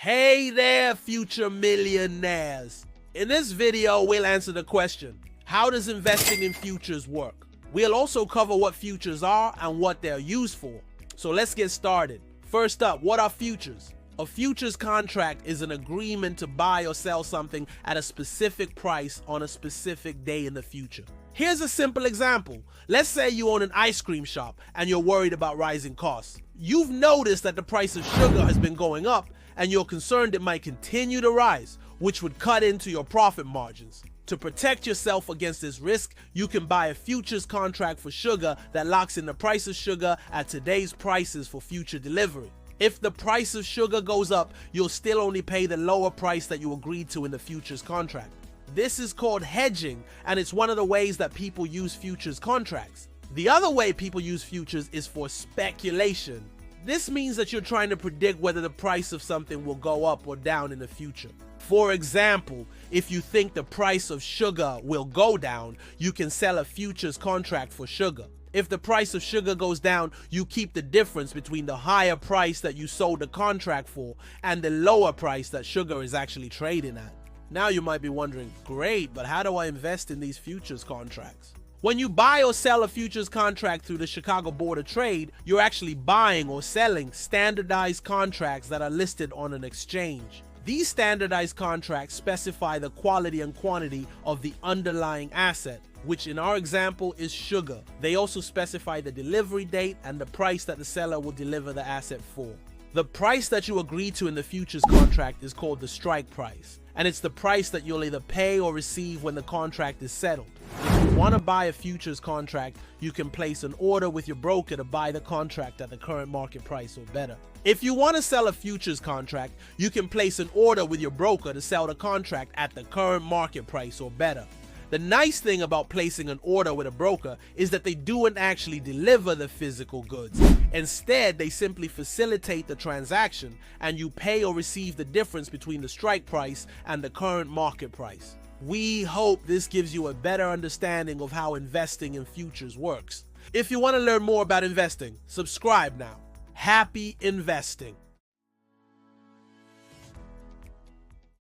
Hey there, future millionaires. In this video, we'll answer the question, how does investing in futures work? We'll also cover what futures are and what they're used for. So let's get started. First up, what are futures? A futures contract is an agreement to buy or sell something at a specific price on a specific day in the future. Here's a simple example. Let's say you own an ice cream shop and you're worried about rising costs. You've noticed that the price of sugar has been going up and you're concerned it might continue to rise, which would cut into your profit margins. To protect yourself against this risk, you can buy a futures contract for sugar that locks in the price of sugar at today's prices for future delivery. If the price of sugar goes up, you'll still only pay the lower price that you agreed to in the futures contract. This is called hedging, and it's one of the ways that people use futures contracts. The other way people use futures is for speculation. This means that you're trying to predict whether the price of something will go up or down in the future. For example, if you think the price of sugar will go down, you can sell a futures contract for sugar. If the price of sugar goes down, you keep the difference between the higher price that you sold the contract for and the lower price that sugar is actually trading at. Now you might be wondering, great, but how do I invest in these futures contracts? When you buy or sell a futures contract through the Chicago Board of Trade, you're actually buying or selling standardized contracts that are listed on an exchange. These standardized contracts specify the quality and quantity of the underlying asset, which in our example is sugar. They also specify the delivery date and the price that the seller will deliver the asset for. The price that you agree to in the futures contract is called the strike price, and it's the price that you'll either pay or receive when the contract is settled. If you want to buy a futures contract, you can place an order with your broker to buy the contract at the current market price or better. If you want to sell a futures contract, you can place an order with your broker to sell the contract at the current market price or better. The nice thing about placing an order with a broker is that they don't actually deliver the physical goods. Instead, they simply facilitate the transaction and you pay or receive the difference between the strike price and the current market price. We hope this gives you a better understanding of how investing in futures works. If you want to learn more about investing, subscribe now. Happy investing!